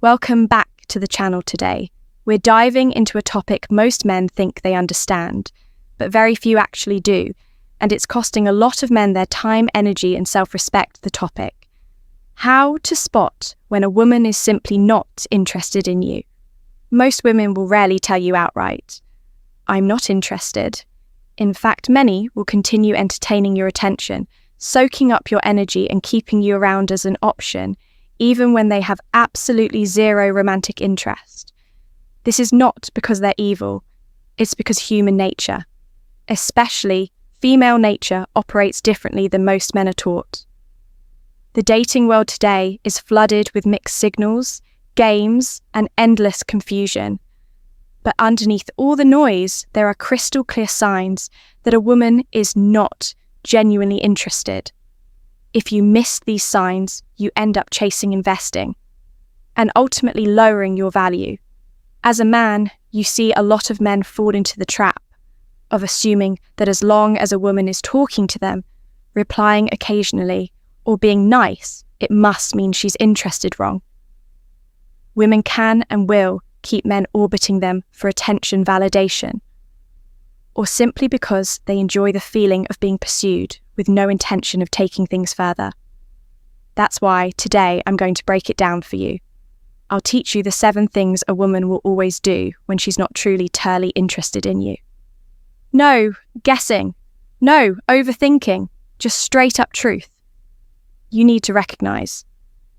Welcome back to the channel today. We're diving into a topic most men think they understand, but very few actually do, and it's costing a lot of men their time, energy, and self-respect. The topic: how to spot when a woman is simply not interested in you. Most women will rarely tell you outright, "I'm not interested." In fact, many will continue entertaining your attention, soaking up your energy and keeping you around as an option, even when they have absolutely zero romantic interest. This is not because they're evil, it's because human nature, especially female nature, operates differently than most men are taught. The dating world today is flooded with mixed signals, games, and endless confusion. But underneath all the noise, there are crystal clear signs that a woman is not genuinely interested. If you miss these signs, you end up chasing investing and ultimately lowering your value. As a man, you see a lot of men fall into the trap of assuming that as long as a woman is talking to them, replying occasionally, or being nice, it must mean she's interested. Wrong. Women can and will keep men orbiting them for attention validation, or simply because they enjoy the feeling of being pursued with no intention of taking things further. That's why today I'm going to break it down for you. I'll teach you the 7 things a woman will always do when she's not truly interested in you. No guessing, no overthinking, just straight up truth. You need to recognize.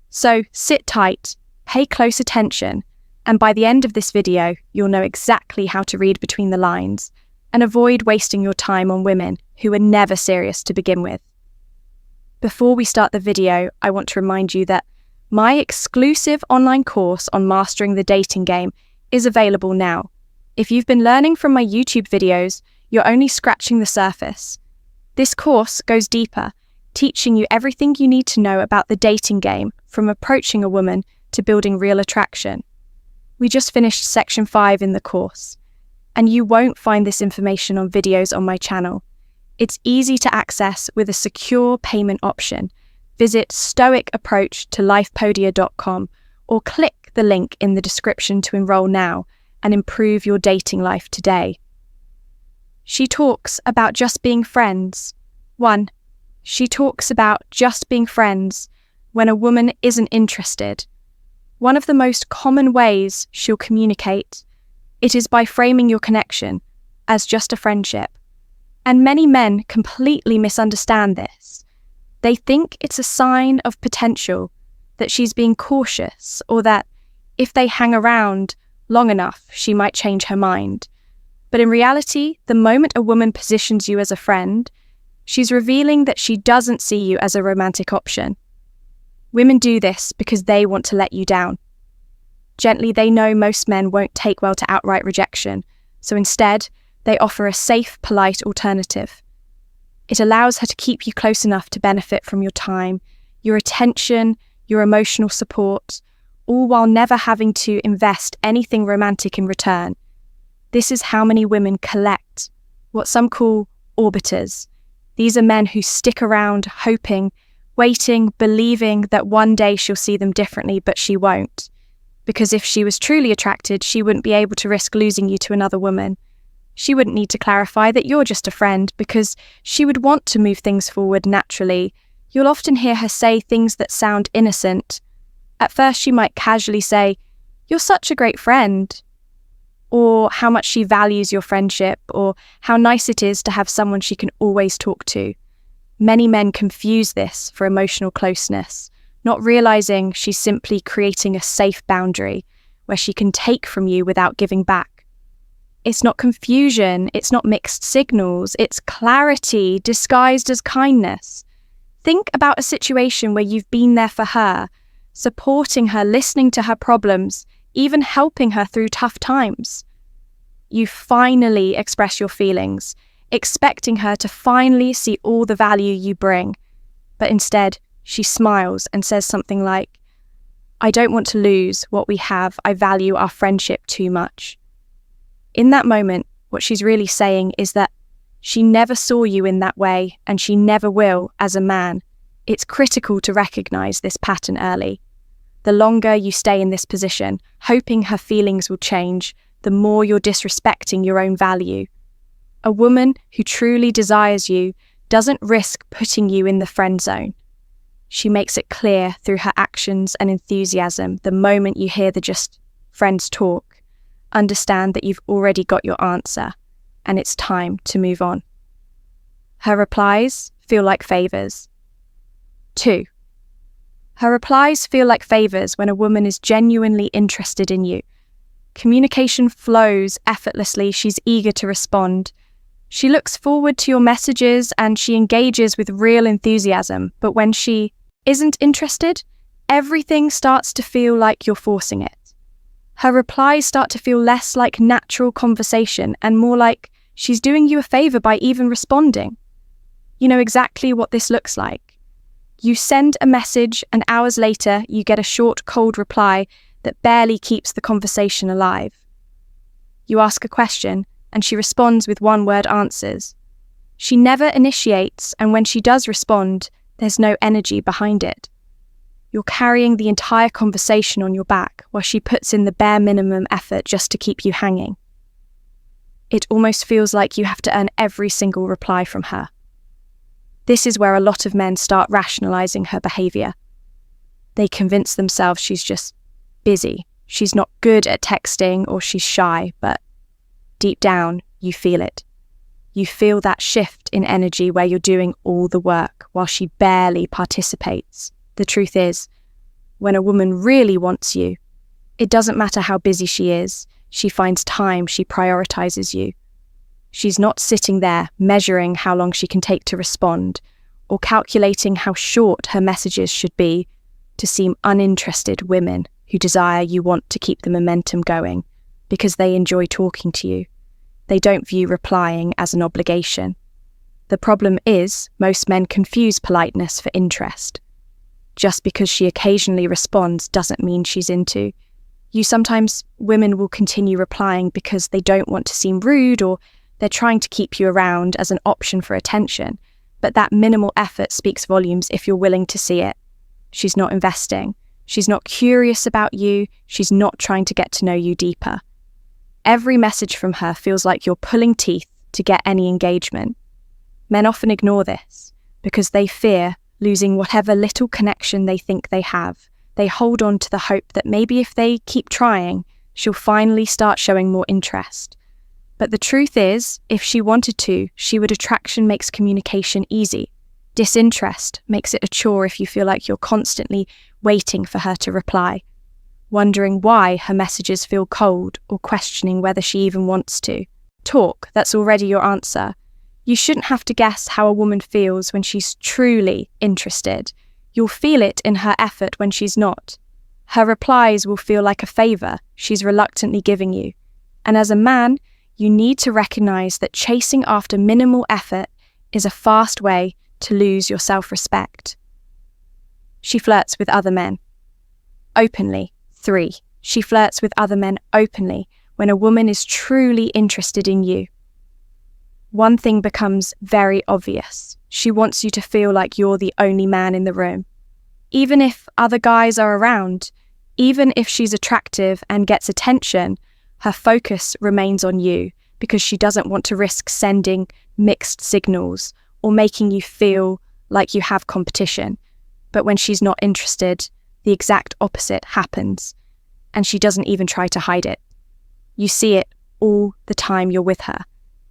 So sit tight, pay close attention, and by the end of this video, you'll know exactly how to read between the lines and avoid wasting your time on women who are never serious to begin with. Before we start the video, I want to remind you that my exclusive online course on mastering the dating game is available now. If you've been learning from my YouTube videos, you're only scratching the surface. This course goes deeper, teaching you everything you need to know about the dating game, from approaching a woman to building real attraction. We just finished section 5 in the course, and you won't find this information on videos on my channel. It's easy to access with a secure payment option. Visit stoicapproachtolifepodia.com or click the link in the description to enroll now and improve your dating life today. She talks about just being friends. 1. She talks about just being friends when a woman isn't interested. One of the most common ways she'll communicate, it is by framing your connection as just a friendship. And many men completely misunderstand this. They think it's a sign of potential, that she's being cautious, or that if they hang around long enough, she might change her mind. But in reality, the moment a woman positions you as a friend, she's revealing that she doesn't see you as a romantic option. Women do this because they want to let you down. Gently, they know most men won't take well to outright rejection, so instead, they offer a safe, polite alternative. It allows her to keep you close enough to benefit from your time, your attention, your emotional support, all while never having to invest anything romantic in return. This is how many women collect what some call orbiters. These are men who stick around hoping, waiting, believing that one day she'll see them differently, but she won't. Because if she was truly attracted, she wouldn't be able to risk losing you to another woman. She wouldn't need to clarify that you're just a friend because she would want to move things forward naturally. You'll often hear her say things that sound innocent. At first, she might casually say, "You're such a great friend," or how much she values your friendship, or how nice it is to have someone she can always talk to. Many men confuse this for emotional closeness, not realizing she's simply creating a safe boundary where she can take from you without giving back. It's not confusion, it's not mixed signals, it's clarity disguised as kindness. Think about a situation where you've been there for her, supporting her, listening to her problems, even helping her through tough times. You finally express your feelings, expecting her to finally see all the value you bring. But instead, she smiles and says something like, "I don't want to lose what we have. I value our friendship too much." In that moment, what she's really saying is that she never saw you in that way, and she never will as a man. It's critical to recognize this pattern early. The longer you stay in this position, hoping her feelings will change, the more you're disrespecting your own value. A woman who truly desires you doesn't risk putting you in the friend zone. She makes it clear through her actions and enthusiasm the moment you hear the just friends talk. Understand that you've already got your answer, and it's time to move on. Her replies feel like favors. 2. Her replies feel like favors when a woman is genuinely interested in you. Communication flows effortlessly, she's eager to respond. She looks forward to your messages and she engages with real enthusiasm, but when she isn't interested, everything starts to feel like you're forcing it. Her replies start to feel less like natural conversation and more like she's doing you a favor by even responding. You know exactly what this looks like. You send a message and hours later you get a short, cold reply that barely keeps the conversation alive. You ask a question and she responds with one-word answers. She never initiates, and when she does respond, there's no energy behind it. You're carrying the entire conversation on your back while she puts in the bare minimum effort just to keep you hanging. It almost feels like you have to earn every single reply from her. This is where a lot of men start rationalizing her behavior. They convince themselves she's just busy, she's not good at texting, or she's shy, but deep down, you feel it. You feel that shift in energy where you're doing all the work while she barely participates. The truth is, when a woman really wants you, it doesn't matter how busy she is, she finds time, she prioritizes you. She's not sitting there measuring how long she can take to respond or calculating how short her messages should be to seem uninterested. Women who desire you want to keep the momentum going because they enjoy talking to you. They don't view replying as an obligation. The problem is, most men confuse politeness for interest. Just because she occasionally responds doesn't mean she's into you. Sometimes women will continue replying because they don't want to seem rude or they're trying to keep you around as an option for attention, but that minimal effort speaks volumes if you're willing to see it. She's not investing. She's not curious about you. She's not trying to get to know you deeper. Every message from her feels like you're pulling teeth to get any engagement. Men often ignore this because they fear losing whatever little connection they think they have. They hold on to the hope that maybe if they keep trying, she'll finally start showing more interest. But the truth is, if she wanted to, she would. Attraction makes communication easy. Disinterest makes it a chore if you feel like you're constantly waiting for her to reply, wondering why her messages feel cold or questioning whether she even wants to talk. That's already your answer. You shouldn't have to guess how a woman feels when she's truly interested. You'll feel it in her effort when she's not. Her replies will feel like a favor she's reluctantly giving you. And as a man, you need to recognize that chasing after minimal effort is a fast way to lose your self-respect. She flirts with other men openly. 3. She flirts with other men openly when a woman is truly interested in you. One thing becomes very obvious. She wants you to feel like you're the only man in the room. Even if other guys are around, even if she's attractive and gets attention, her focus remains on you because she doesn't want to risk sending mixed signals or making you feel like you have competition. But when she's not interested, the exact opposite happens, and she doesn't even try to hide it. You see it all the time you're with her,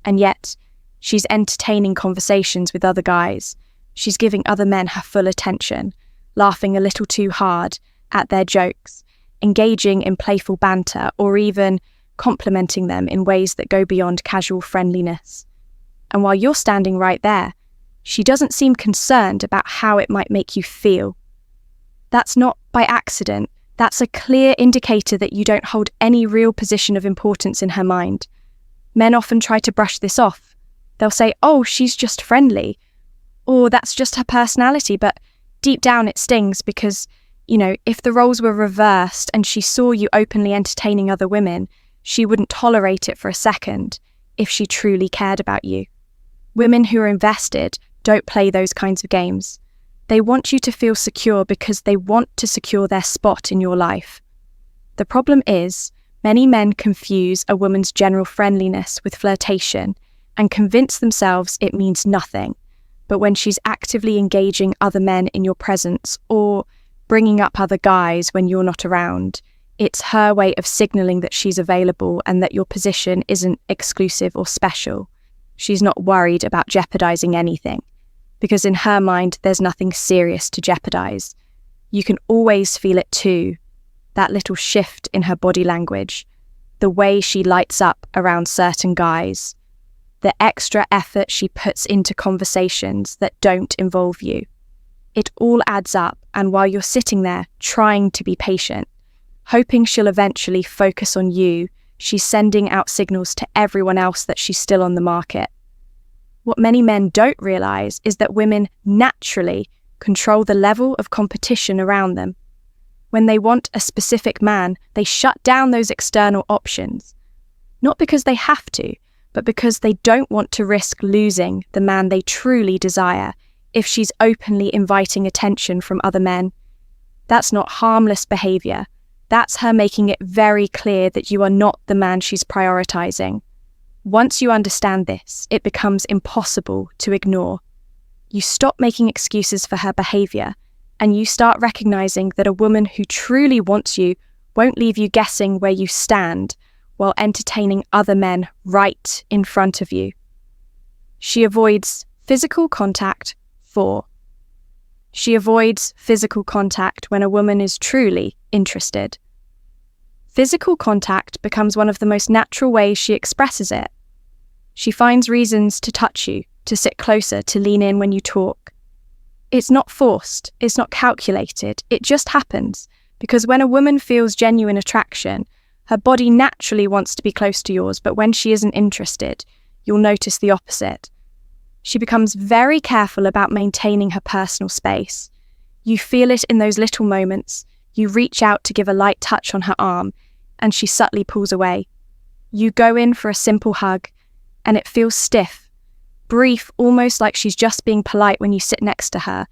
and yet she's entertaining conversations with other guys. She's giving other men her full attention, laughing a little too hard at their jokes, engaging in playful banter, or even complimenting them in ways that go beyond casual friendliness. And while you're standing right there, she doesn't seem concerned about how it might make you feel. That's not by accident. That's a clear indicator that you don't hold any real position of importance in her mind. Men often try to brush this off. They'll say, "Oh, she's just friendly," or "That's just her personality," but deep down it stings because, if the roles were reversed and she saw you openly entertaining other women, she wouldn't tolerate it for a second if she truly cared about you. Women who are invested don't play those kinds of games. They want you to feel secure because they want to secure their spot in your life. The problem is, many men confuse a woman's general friendliness with flirtation and convince themselves it means nothing. But when she's actively engaging other men in your presence or bringing up other guys when you're not around, it's her way of signaling that she's available and that your position isn't exclusive or special. She's not worried about jeopardizing anything, because in her mind, there's nothing serious to jeopardize. You can always feel it too, that little shift in her body language, the way she lights up around certain guys, the extra effort she puts into conversations that don't involve you. It all adds up, and while you're sitting there trying to be patient, hoping she'll eventually focus on you, she's sending out signals to everyone else that she's still on the market. What many men don't realize is that women naturally control the level of competition around them. When they want a specific man, they shut down those external options. Not because they have to, but because they don't want to risk losing the man they truly desire if she's openly inviting attention from other men. That's not harmless behavior. That's her making it very clear that you are not the man she's prioritizing. Once you understand this, it becomes impossible to ignore. You stop making excuses for her behavior, and you start recognizing that a woman who truly wants you won't leave you guessing where you stand while entertaining other men right in front of you. She avoids physical contact. 4. She avoids physical contact when a woman is truly interested. Physical contact becomes one of the most natural ways she expresses it. She finds reasons to touch you, to sit closer, to lean in when you talk. It's not forced, it's not calculated, it just happens, because when a woman feels genuine attraction, her body naturally wants to be close to yours, but when she isn't interested, you'll notice the opposite. She becomes very careful about maintaining her personal space. You feel it in those little moments. You reach out to give a light touch on her arm, and she subtly pulls away. You go in for a simple hug, and it feels stiff, brief, almost like she's just being polite when you sit next to her.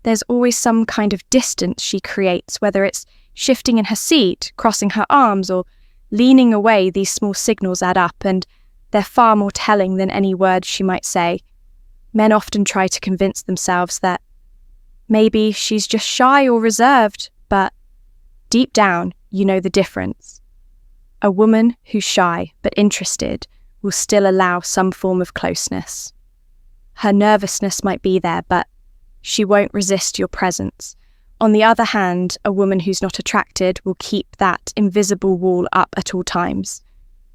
There's always some kind of distance she creates, whether it's shifting in her seat, crossing her arms, or leaning away. These small signals add up, and they're far more telling than any words she might say. Men often try to convince themselves that maybe she's just shy or reserved, but deep down, you know the difference. A woman who's shy but interested will still allow some form of closeness. Her nervousness might be there, but she won't resist your presence. On the other hand, a woman who's not attracted will keep that invisible wall up at all times.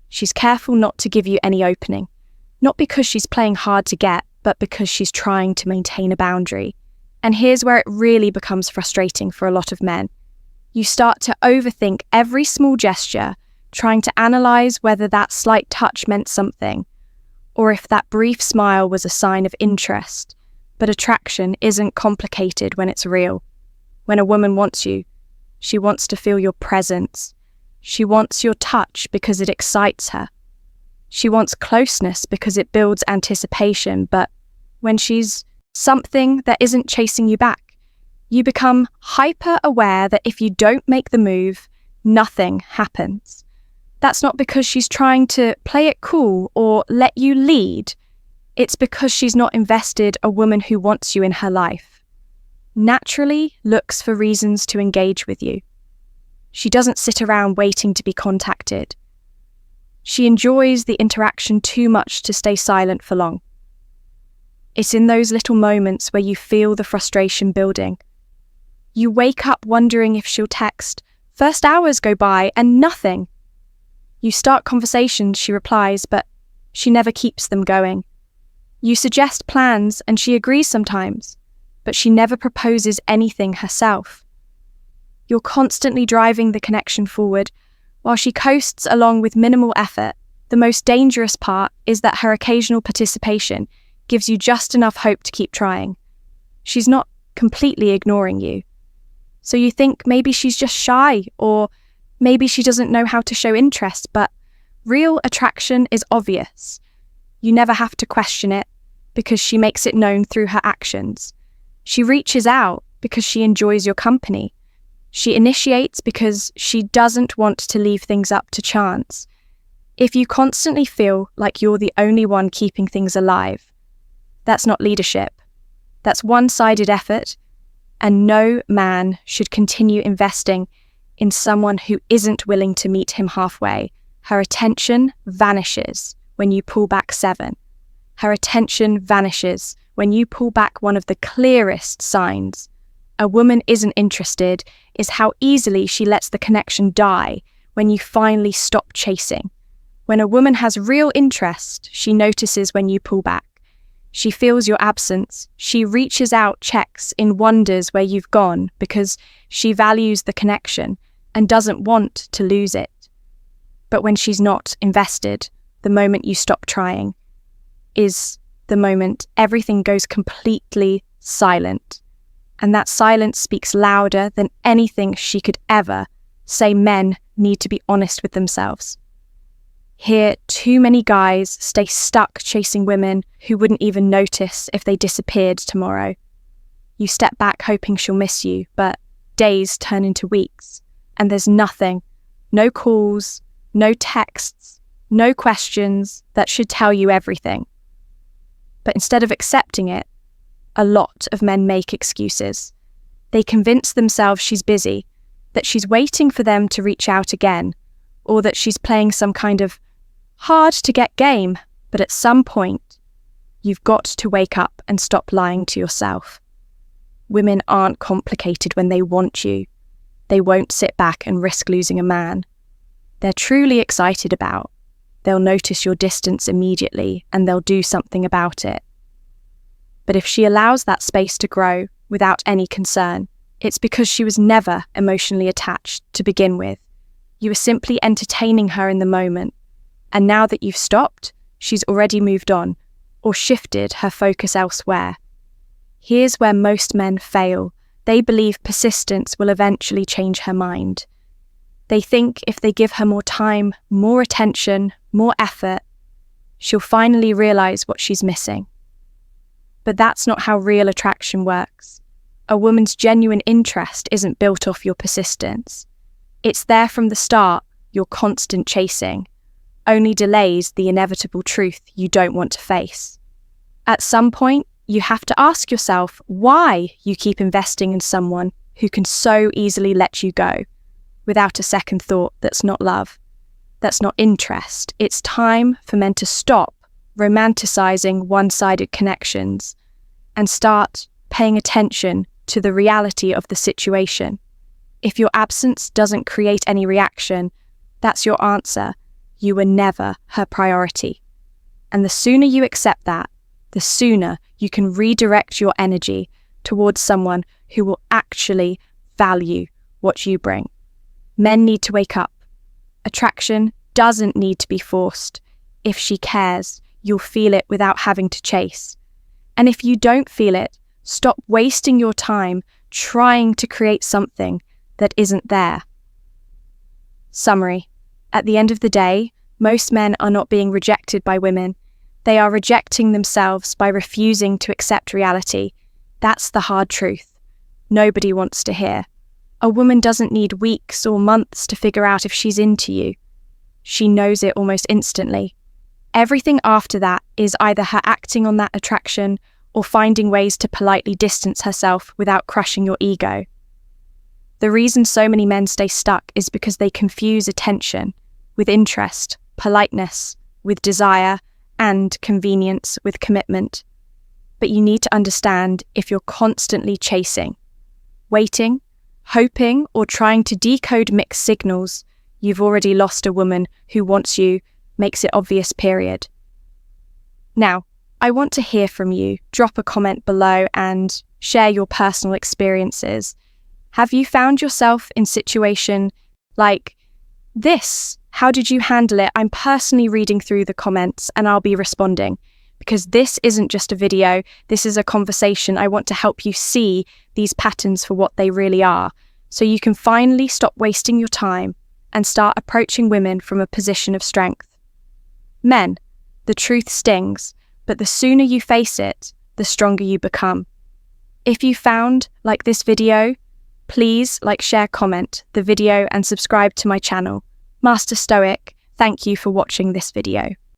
She's careful not to give you any opening, not because she's playing hard to get, but because she's trying to maintain a boundary. And here's where it really becomes frustrating for a lot of men. You start to overthink every small gesture, trying to analyze whether that slight touch meant something, or if that brief smile was a sign of interest. But attraction isn't complicated when it's real. When a woman wants you, she wants to feel your presence. She wants your touch because it excites her. She wants closeness because it builds anticipation, but when she's something that isn't chasing you back, you become hyper-aware that if you don't make the move, nothing happens. That's not because she's trying to play it cool or let you lead. It's because she's not invested a woman who wants you in her life. Naturally looks for reasons to engage with you. She doesn't sit around waiting to be contacted. She enjoys the interaction too much to stay silent for long. It's in those little moments where you feel the frustration building. You wake up wondering if she'll text. First hours go by and nothing. You start conversations, she replies, but she never keeps them going. You suggest plans and she agrees sometimes, but she never proposes anything herself. You're constantly driving the connection forward, while she coasts along with minimal effort. The most dangerous part is that her occasional participation gives you just enough hope to keep trying. She's not completely ignoring you. So you think maybe she's just shy, or maybe she doesn't know how to show interest, but real attraction is obvious. You never have to question it, because she makes it known through her actions. She reaches out because she enjoys your company. She initiates because she doesn't want to leave things up to chance. If you constantly feel like you're the only one keeping things alive, that's not leadership. That's one-sided effort, and no man should continue investing in someone who isn't willing to meet him halfway. Her attention vanishes when you pull back 7. Her attention vanishes when you pull back one of the clearest signs a woman isn't interested is how easily she lets the connection die when you finally stop chasing. When a woman has real interest, she notices when you pull back. She feels your absence. She reaches out, checks in, wonders where you've gone because she values the connection and doesn't want to lose it. But when she's not invested, the moment you stop trying is the moment everything goes completely silent. And that silence speaks louder than anything she could ever say. Men need to be honest with themselves. Here, too many guys stay stuck chasing women who wouldn't even notice if they disappeared tomorrow. You step back hoping she'll miss you, but days turn into weeks, and there's nothing, no calls, no texts, no questions that should tell you everything. But instead of accepting it, a lot of men make excuses. They convince themselves she's busy, that she's waiting for them to reach out again, or that she's playing some kind of hard-to-get game. But at some point, you've got to wake up and stop lying to yourself. Women aren't complicated when they want you. They won't sit back and risk losing a man. They're truly excited about. They'll notice your distance immediately and they'll do something about it. But if she allows that space to grow without any concern, it's because she was never emotionally attached to begin with. You were simply entertaining her in the moment. And now that you've stopped, she's already moved on or shifted her focus elsewhere. Here's where most men fail. They believe persistence will eventually change her mind. They think if they give her more time, more attention, more effort, she'll finally realize what she's missing. But that's not how real attraction works. A woman's genuine interest isn't built off your persistence. It's there from the start. Your constant chasing only delays the inevitable truth you don't want to face. At some point, you have to ask yourself why you keep investing in someone who can so easily let you go without a second thought. That's not love. That's not interest. It's time for men to stop romanticizing one-sided connections and start paying attention to the reality of the situation. If your absence doesn't create any reaction, that's your answer. You were never her priority. And the sooner you accept that, the sooner you can redirect your energy towards someone who will actually value what you bring. Men need to wake up. Attraction doesn't need to be forced. If she cares, you'll feel it without having to chase. And if you don't feel it, stop wasting your time trying to create something that isn't there. Summary. At the end of the day, most men are not being rejected by women. They are rejecting themselves by refusing to accept reality. That's the hard truth. Nobody wants to hear. A woman doesn't need weeks or months to figure out if she's into you. She knows it almost instantly. Everything after that is either her acting on that attraction or finding ways to politely distance herself without crushing your ego. The reason so many men stay stuck is because they confuse attention with interest, politeness with desire, and convenience with commitment. But you need to understand, if you're constantly chasing, waiting, hoping, or trying to decode mixed signals, you've already lost a woman who wants you, makes it obvious, period. Now, I want to hear from you. Drop a comment below and share your personal experiences. Have you found yourself in a situation like this? How did you handle it? I'm personally reading through the comments and I'll be responding, because this isn't just a video, this is a conversation. I want to help you see these patterns for what they really are, so you can finally stop wasting your time and start approaching women from a position of strength. Men, the truth stings, but the sooner you face it, the stronger you become. If you found like this video, please like, share, comment the video and subscribe to my channel. Master Stoic, thank you for watching this video.